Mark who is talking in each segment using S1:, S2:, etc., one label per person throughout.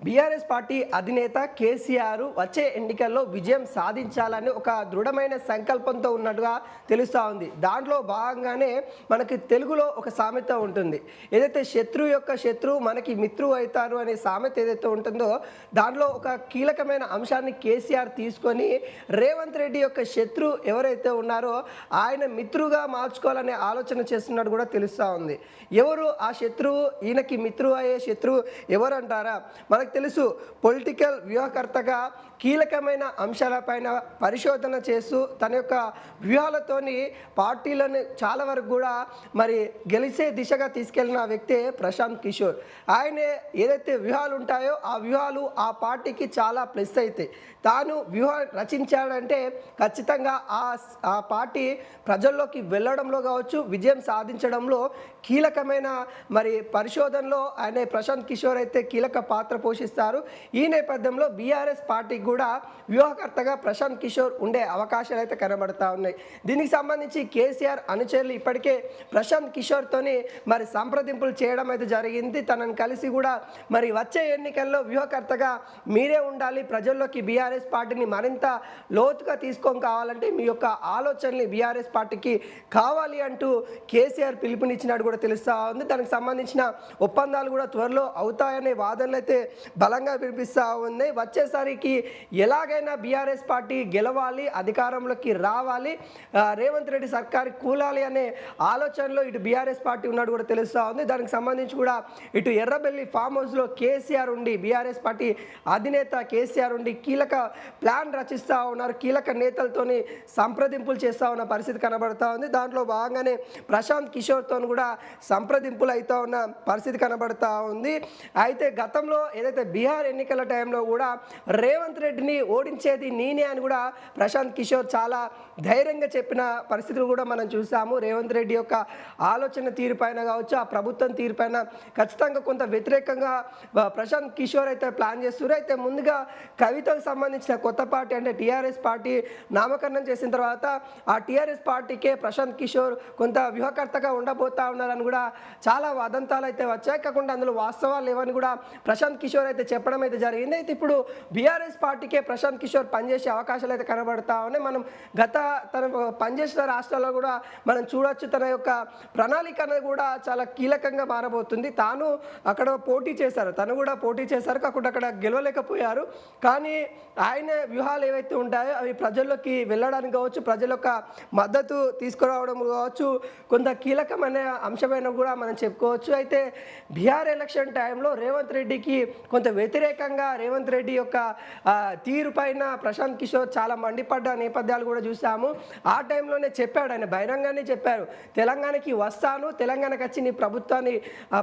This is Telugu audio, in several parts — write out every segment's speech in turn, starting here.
S1: బీఆర్ఎస్ పార్టీ అధినేత కేసీఆర్ వచ్చే ఎన్నికల్లో విజయం సాధించాలని ఒక దృఢమైన సంకల్పంతో ఉన్నట్టుగా తెలుస్తూ ఉంది. దాంట్లో భాగంగానే మనకి తెలుగులో ఒక సామెత ఉంటుంది. ఏదైతే శత్రువు యొక్క శత్రువు మనకి మిత్రువు అవుతారు అనే సామెత ఏదైతే ఉంటుందో దాంట్లో ఒక కీలకమైన అంశాన్ని కేసీఆర్ తీసుకొని రేవంత్ రెడ్డి యొక్క శత్రువు ఎవరైతే ఉన్నారో ఆయన మిత్రుగా మార్చుకోవాలనే ఆలోచన చేస్తున్నట్టు కూడా తెలుస్తూ ఉంది. ఎవరు ఆ శత్రువు? ఈయనకి మిత్రువు అయ్యే శత్రువు ఎవరు అంటారా? మనకు తెలుసు, పొలిటికల్ వ్యూహకర్తగా కీలకమైన అంశాలపైన పరిశోధన చేస్తూ తన యొక్క వ్యూహాలతోని పార్టీలను చాలా వరకు కూడా మరి గెలిచే దిశగా తీసుకెళ్లిన వ్యక్తే ప్రశాంత్ కిషోర్. ఆయనే ఏదైతే వ్యూహాలు ఉంటాయో ఆ వ్యూహాలు ఆ పార్టీకి చాలా ప్లస్ అవుతాయి. తాను వ్యూహం రచించాడంటే ఖచ్చితంగా ఆ పార్టీ ప్రజల్లోకి వెళ్ళడంలో కావచ్చు, విజయం సాధించడంలో కీలకమైన మరి పరిశోధనలో ఆయన ప్రశాంత్ కిషోర్ అయితే కీలక పాత్ర పోషిస్తారు. ఈ నేపథ్యంలో బీఆర్ఎస్ పార్టీకి కూడా వ్యూహకర్తగా ప్రశాంత్ కిషోర్ ఉండే అవకాశాలు అయితే కనబడతా ఉన్నాయి. దీనికి సంబంధించి కేసీఆర్ అనుచరులు ఇప్పటికే ప్రశాంత్ కిషోర్తోని మరి సంప్రదింపులు చేయడం అయితే జరిగింది. తనను కలిసి కూడా మరి వచ్చే ఎన్నికల్లో వ్యూహకర్తగా మీరే ఉండాలి, ప్రజల్లోకి బీఆర్ఎస్ పార్టీని మరింత లోతుగా తీసుకొని కావాలంటే మీ యొక్క ఆలోచనలు బీఆర్ఎస్ పార్టీకి కావాలి అంటూ కేసీఆర్ పిలుపునిచ్చినట్టు కూడా తెలుస్తూ ఉంది. దానికి సంబంధించిన ఒప్పందాలు కూడా త్వరలో అవుతాయనే వాదనలు అయితే బలంగా వినిపిస్తూ ఉన్నాయి. వచ్చేసరికి ఎలాగైనా బీఆర్ఎస్ పార్టీ గెలవాలి, అధికారంలోకి రావాలి, రేవంత్ రెడ్డి సర్కార్ కూలాలి అనే ఆలోచనలో ఇటు బీఆర్ఎస్ పార్టీ ఉన్నట్టు కూడా తెలుస్తూ ఉంది. దానికి సంబంధించి కూడా ఇటు ఎర్రబెల్లి ఫామ్ హౌస్లో కేసీఆర్ ఉండి, బీఆర్ఎస్ పార్టీ అధినేత కేసీఆర్ ఉండి కీలక ప్లాన్ రచిస్తూ ఉన్నారు. కీలక నేతలతోని సంప్రదింపులు చేస్తూ ఉన్న పరిస్థితి కనబడుతూ ఉంది. దాంట్లో భాగంగానే ప్రశాంత్ కిషోర్తో కూడా సంప్రదింపులు అవుతూ ఉన్న పరిస్థితి కనబడుతూ ఉంది. అయితే గతంలో ఏదైతే బీహార్ ఎన్నికల టైంలో కూడా రేవంత్ రెడ్డిని ఓడించేది నేనే అని కూడా ప్రశాంత్ కిషోర్ చాలా ధైర్యంగా చెప్పిన పరిస్థితులు కూడా మనం చూసాము. రేవంత్ రెడ్డి యొక్క ఆలోచన తీరుపైన కావచ్చు, ఆ ప్రభుత్వం తీరుపైన ఖచ్చితంగా కొంత వ్యతిరేకంగా ప్రశాంత్ కిషోర్ అయితే ప్లాన్ చేస్తున్నారు. అయితే ముందుగా కవితకు సంబంధించిన కొత్త పార్టీ అంటే టీఆర్ఎస్ పార్టీ నామకరణం చేసిన తర్వాత ఆ టీఆర్ఎస్ పార్టీకే ప్రశాంత్ కిషోర్ కొంత వ్యూహకర్తగా ఉండబోతా ఉన్నారని కూడా చాలా వదంతాలు అయితే వచ్చాయి. కాకుండా అందులో వాస్తవాలు లేవని కూడా ప్రశాంత్ కిషోర్ అయితే చెప్పడం అయితే జరిగింది. అయితే ఇప్పుడు బీఆర్ఎస్ పార్టీకే ప్రశాంత్ కిషోర్ పనిచేసే అవకాశాలు అయితే కనబడతా ఉన్నాయి. మనం తన పనిచేసిన రాష్ట్రాల్లో కూడా మనం చూడొచ్చు. తన యొక్క ప్రణాళిక అనేది కూడా చాలా కీలకంగా మారబోతుంది. తాను అక్కడ పోటీ చేశారు, తను కూడా పోటీ చేశారు, కాకుండా అక్కడ గెలవలేకపోయారు. కానీ ఆయన వ్యూహాలు ఏవైతే ఉంటాయో అవి ప్రజల్లోకి వెళ్ళడానికి కావచ్చు, ప్రజల యొక్క మద్దతు తీసుకురావడం కావచ్చు, కొంత కీలకమైన అంశమైన కూడా మనం చెప్పుకోవచ్చు. అయితే బీహార్ ఎలక్షన్ టైంలో రేవంత్ రెడ్డికి కొంత వ్యతిరేకంగా రేవంత్ రెడ్డి యొక్క తీరు పైన ప్రశాంత్ కిషోర్ చాలా మండిపడ్డ నేపథ్యాలు కూడా చూసాము. ఆ టైంలోనే చెప్పాడు, ఆయన బహిరంగానే చెప్పారు, తెలంగాణకి వస్తాను, తెలంగాణకి వచ్చి నీ ప్రభుత్వాన్ని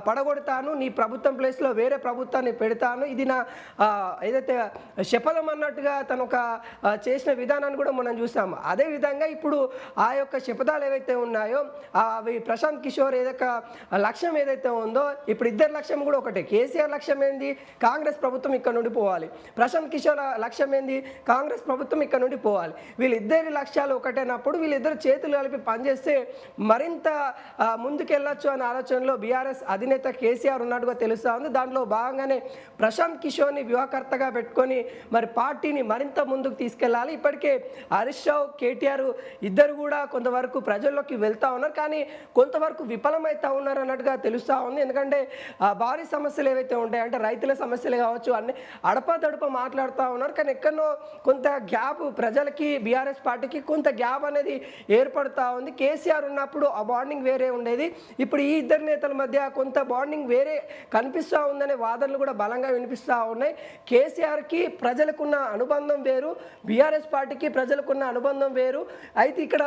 S1: పడగొడతాను, నీ ప్రభుత్వం ప్లేస్లో వేరే ప్రభుత్వాన్ని పెడతాను, ఇది నా ఏదైతే శపథం అన్నట్టుగా తను ఒక చేసిన విధానాన్ని కూడా మనం చూసాము. అదేవిధంగా ఇప్పుడు ఆ యొక్క శపథాలు ఏవైతే ఉన్నాయో అవి ప్రశాంత్ కిషోర్ ఏదైతే లక్ష్యం ఏదైతే ఉందో, ఇప్పుడు ఇద్దరు లక్ష్యం కూడా ఒకటే. కేసీఆర్ లక్ష్యం ఏంది? కాంగ్రెస్ ప్రభుత్వం ఇక్కడ నుండి పోవాలి. ప్రశాంత్ కిషోర్ లక్ష్యం ఏంది? కాంగ్రెస్ ప్రభుత్వం ఇక్కడ నుండి పోవాలి. వీళ్ళిద్దరి లక్ష్యాలు ఒకటేనప్పుడు వీళ్ళిద్దరు చేతులు కలిపి పనిచేస్తే మరింత ముందుకెళ్ళొచ్చు అనే ఆలోచనలో బీఆర్ఎస్ అధినేత కేసీఆర్ ఉన్నట్టుగా తెలుస్తూ ఉంది. దాంట్లో భాగంగానే ప్రశాంత్ కిషోర్ని వ్యూహకర్తగా పెట్టుకొని మరి పార్టీని మరింత ముందుకు తీసుకెళ్ళాలి. ఇప్పటికే హరీష్ రావు, కేటీఆర్ ఇద్దరు కూడా కొంతవరకు ప్రజల్లోకి వెళ్తూ ఉన్నారు, కానీ కొంతవరకు విఫలమవుతూ ఉన్నారు అన్నట్టుగా తెలుస్తూ ఉంది. ఎందుకంటే భారీ సమస్యలు ఏవైతే ఉంటాయంటే రైతుల సమస్యలు కావచ్చు, అన్ని అడపదడప మాట్లాడుతూ ఉన్నారు. కానీ ఎక్కడో కొంత గ్యాప్ ప్రజలకి, బీఆర్ఎస్ పార్టీకి కొంత గ్యాప్ అనేది ఏర్పడుతూ ఉంది. కేసీఆర్ ఉన్నప్పుడు ఆ బాండింగ్ వేరే ఉండేది, ఇప్పుడు ఈ ఇద్దరు నేతల మధ్య కొంత బాండింగ్ వేరే కనిపిస్తూ ఉందనే వాదనలు కూడా బలంగా వినిపిస్తూ ఉన్నాయి. కేసీఆర్కి ప్రజలకున్న అనుబంధం వేరు, బీఆర్ఎస్ పార్టీకి ప్రజలకున్న అనుబంధం వేరు. అయితే ఇక్కడ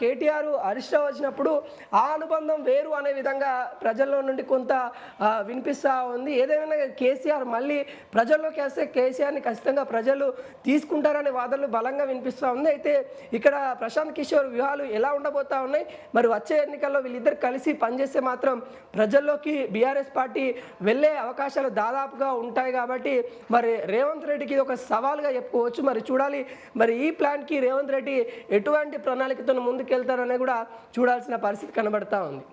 S1: కేటీఆర్ హరీష్ రావు వచ్చినప్పుడు ఆ అనుబంధం వేరు అనే విధంగా ప్రజల్లో నుండి కొంత వినిపిస్తూ ఉంది. ఏదైనా కేసీఆర్ మళ్ళీ ప్రజల్లోకి వస్తే కేసీఆర్ని ఖచ్చితంగా ప్రజలు తీసుకుంటారనే వాదనలు బలంగా వినిపిస్తూ ఉంది. అయితే ఇక్కడ ప్రశాంత్ కిషోర్ వ్యూహాలు ఎలా ఉండబోతా ఉన్నాయి, మరి వచ్చే ఎన్నికల్లో వీళ్ళిద్దరు కలిసి పనిచేస్తే మాత్రం ప్రజల్లోకి బీఆర్ఎస్ పార్టీ వెళ్ళే అవకాశాలు దాదాపుగా ఉంటాయి. కాబట్టి మరి రేవంత్ రెడ్డికి ఇది ఒక సవాల్గా చెప్పుకోవచ్చు. మరి చూడాలి, మరి ఈ ప్లాన్కి రేవంత్ రెడ్డి ఎటువంటి ప్రణాళికతో ముందుకెళ్తారనే కూడా చూడాల్సిన పరిస్థితి కనబడతా ఉంది.